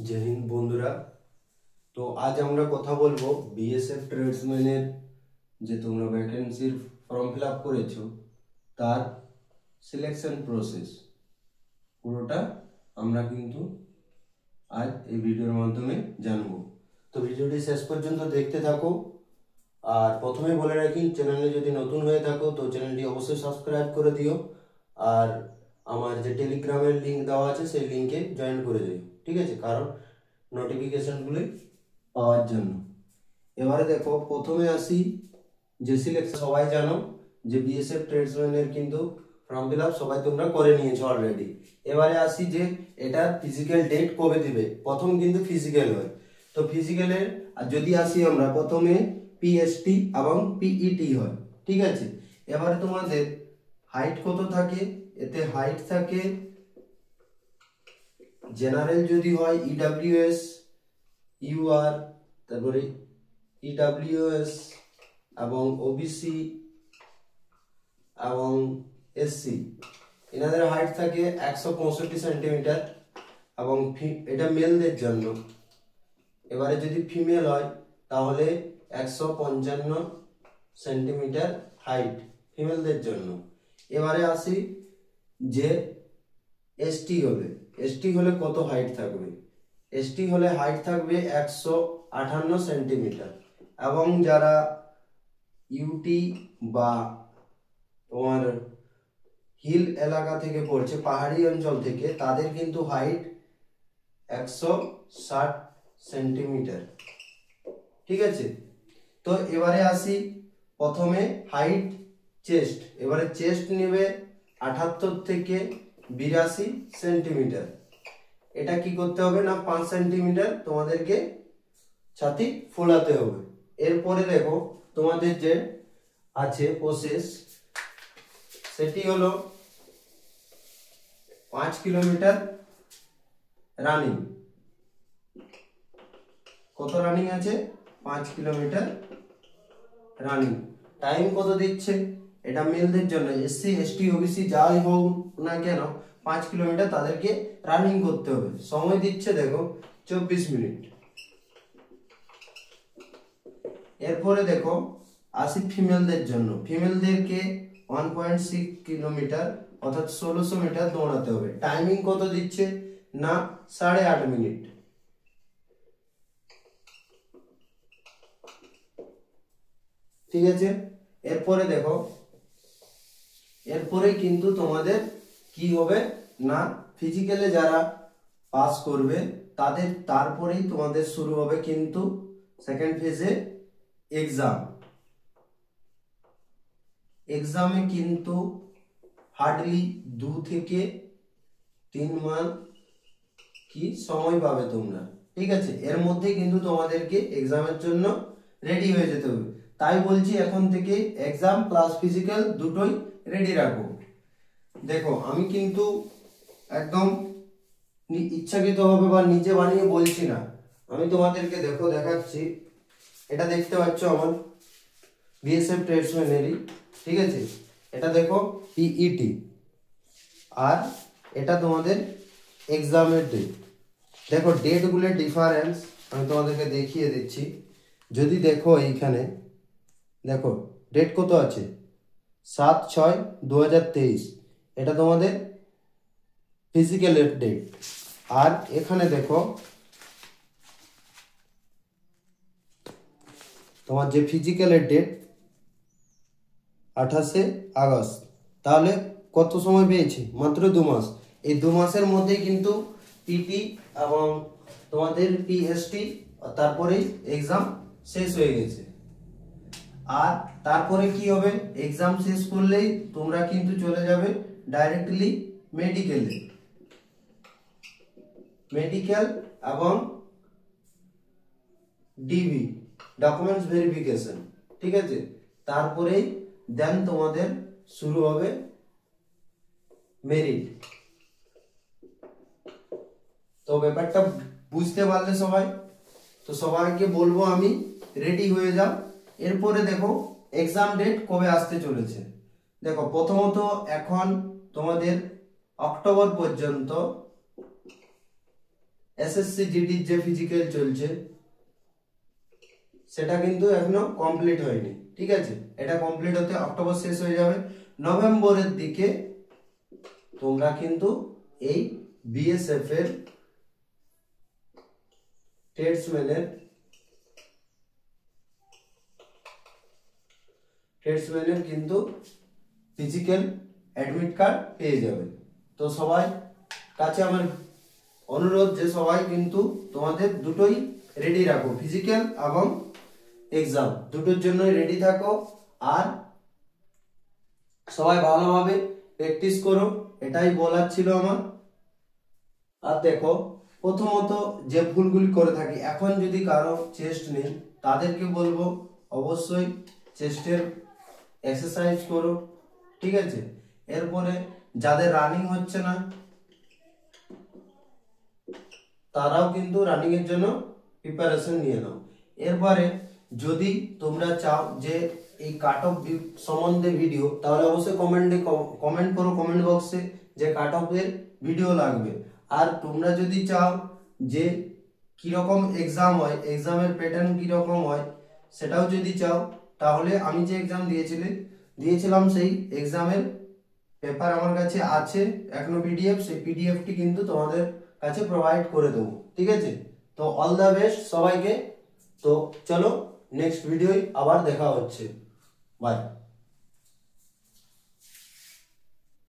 जय हिंद बंधुरा। तो आज আমরা কথা বলবো বিএসএফ ট্রেডসম্যানের যে তোমরা ভ্যাকেন্সির ফর্ম ফিল আপ করেছো তার সিলেকশন প্রসেস পুরোটা আমরা কিন্তু আজ এই ভিডিওর মাধ্যমে জানবো। তো ভিডিওটি শেষ পর্যন্ত দেখতে থাকো। আর প্রথমে বলে রাখি, চ্যানেলে যদি নতুন হয়ে থাকো তো চ্যানেলটি অবশ্যই সাবস্ক্রাইব করে দিও, আর আমার যে টেলিগ্রামের লিংক দেওয়া আছে সেই লিংকে জয়েন করে দিও, ঠিক আছে? কারণ নোটিফিকেশনগুলি পাওয়ার জন্য। এবারে দেখো, প্রথমে আসি যে সিলেকশন। সবাই জানো যে বিএসএফ ট্রেডসম্যানের কিন্তু ফর্ম ফিল আপ সবাই তোমরা করে নিয়েছো অলরেডি। এবারে আসি যে এটা ফিজিক্যাল ডেট কবে দিবে। প্রথম কিন্তু ফিজিক্যাল হয়, তো ফিজিক্যালের যদি আসি আমরা প্রথমে পিএসটি এবং পিইটি হয়, ঠিক আছে? এবারে তোমাদের হাইট কত থাকে, এতে হাইট থাকে জেনারেল যদি হয় ইডব্লিউএস ইউআর, তারপরে ইডব্লিউএস এবং ওবিসি এবং এসসি, এনাদের হাইট থাকে 165 সেন্টিমিটার এবং এটা মেলদের জন্য। এবারে যদি ফিমেল হয় তাহলে 155 সেন্টিমিটার হাইট ফিমেলদের জন্য। এবারে আসি যে এসটি হলে কত হাইট থাকবে। এসটি হলে হাইট থাকবে 158 সেন্টিমিটার, এবং যারা ইউটি বা তোমার হিল এলাকা থেকে পড়ছে, পাহাড়ি অঞ্চল থেকে, তাদের কিন্তু হাইট 160 সেন্টিমিটার, ঠিক আছে? তো এবারে আসি প্রথমে হাইট চেস্ট। এবারে চেস্ট নেবে 78 থেকে 82 সেন্টিমিটার। এটা কি করতে হবে না, 5 সেন্টিমিটার তোমাদেরকে ছাতি ফোলাতে হবে। এরপরে দেখো তোমাদের যে আছে প্রসেস, সেটি হলো 5 কিলোমিটার রানিং। কত রানিং আছে? 5 কিলোমিটার রানিং। টাইম কত দিচ্ছে? এটা মেলদের জন্য, এসসি এসটি ওবিসি যাই হোক না কেন 5 কিলোমিটার তাদেরকে রানিং করতে হবে। সময় দিচ্ছে দেখো 24 মিনিট। এরপরে দেখো আসি ফিমেলদের জন্য। ফিমেলদেরকে 1.6 কিলোমিটার অর্থাৎ 1600 মিটার দৌড়াতে হবে। টাইমিং কত দিচ্ছে না 8.5 মিনিট, ঠিক আছে? এরপরে দেখো, এরপরে কিন্তু তোমাদের কি হবে না, ফিজিক্যালে যারা পাস করবে তাদের তারপরেই তোমাদের শুরু হবে কিন্তু সেকেন্ড ফেজে এক্সাম। এক্সামে কিন্তু হার্ডলি 2 থেকে 3 মাস কি সময় পাবে তোমরা, ঠিক আছে? এর মধ্যে কিন্তু তোমাদেরকে এক্সামের জন্য রেডি হয়ে যেতে হবে। তাই বলছি এখন থেকে এক্সাম প্লাস ফিজিক্যাল দুটোই রেডি রাখো। দেখো আমি কিন্তু একদম ইচ্ছাকৃতভাবে বা নিজে বানিয়ে বলছি না, আমি তোমাদেরকে দেখো দেখাচ্ছি। এটা দেখতে পাচ্ছ আমার বিএসএফ ট্রেডসম্যানেরই, ঠিক আছে? এটা দেখো পিইটি, আর এটা তোমাদের এক্সামের ডেট। দেখো ডেটগুলোর ডিফারেন্স আমি তোমাদেরকে দেখিয়ে দিচ্ছি। যদি দেখো এইখানে দেখো ডেট কত আছে, 7/6/2023, এটা তোমাদের ফিজিক্যালের ডেট। আর এখানে দেখো তোমার যে ফিজিক্যালের ডেট 28শে আগস্ট। তাহলে কত সময় পেয়েছি? মাত্র 2 মাস। এই 2 মাসের মধ্যেই কিন্তু পিটি এবং তোমাদের পিএসটি তারপরে এক্সাম শেষ হয়ে গেছে। আর তারপরে কি হবে, এক্সাম শেষ করলেই তোমরা কিন্তু চলে যাবে ডাইরেক্টলি মেডিকেলে। মেডিকেল এবং ডিবি ডকুমেন্টস ভেরিফিকেশন, ঠিক আছে? তারপরেই দেন তোমাদের শুরু হবে মেরিট। তো ব্যাপারটা বুঝতে পারলে সবাই? তো সবাইকে বলবো আমি রেডি হয়ে যাও। এরপরে দেখো এক্সাম ডেট কবে আসতে চলেছে। দেখো প্রথমত এখন তোমাদের অক্টোবর পর্যন্ত এসএসসি জিডির যে ফিজিক্যাল চলছে সেটা কিন্তু এখনো কমপ্লিট হয়নি, ঠিক আছে। এটা কমপ্লিট হতে অক্টোবর শেষ হয়ে যাবে, নভেম্বরের দিকে তোমরা কিন্তু এই বিএসএফ এর ট্রেডসম্যানের কিন্তু ফিজিক্যাল অ্যাডমিট কার্ড পেয়ে যাবে। তো সবাই কাছে আমার অনুরোধ যে সবাই কিন্তু তোমাদের দুটোই রেডি রাখো, ফিজিক্যাল এবং এক্সাম দুটোর জন্যই রেডি থাকো, আর সবাই ভালোভাবে প্র্যাকটিস করো, এটাই বলার ছিল আমার। আর দেখো, প্রথমত যে ভুলগুলি করে থাকি, এখন যদি কারো চেস্ট নেই তাদেরকে বলবো অবশ্যই চেস্টের এক্সারসাইজ করো, ঠিক আছে। এরপরে যাদের রানিং হচ্ছে না তারাও কিন্তু রানিং এর জন্য প্রিপারেশন নিয়ে নাও। এরপরে যদি তোমরা চাও যে এই কাট অফ সম্বন্ধে ভিডিও, তাহলে অবশ্যই কমেন্ট করো কমেন্ট বক্সে যে কাট অফ এর ভিডিও লাগবে। আর তোমরা যদি চাও যে কিরকম এক্সাম হয়, এক্সামের প্যাটার্ন কিরকম হয় সেটাও যদি চাও, তাহলে আমি যে এক্সাম দিয়েছিলাম সেই এক্সামের পেপার আমার কাছে আছে এখনো পিডিএফ, সেই পিডিএফটি কিন্তু তোমাদের কাছে প্রোভাইড করে দেবো, ঠিক আছে। তো অল দ্য বেস্ট সবাইকে। তো চলো নেক্সট ভিডিওয় আবার দেখা হচ্ছে, বাই।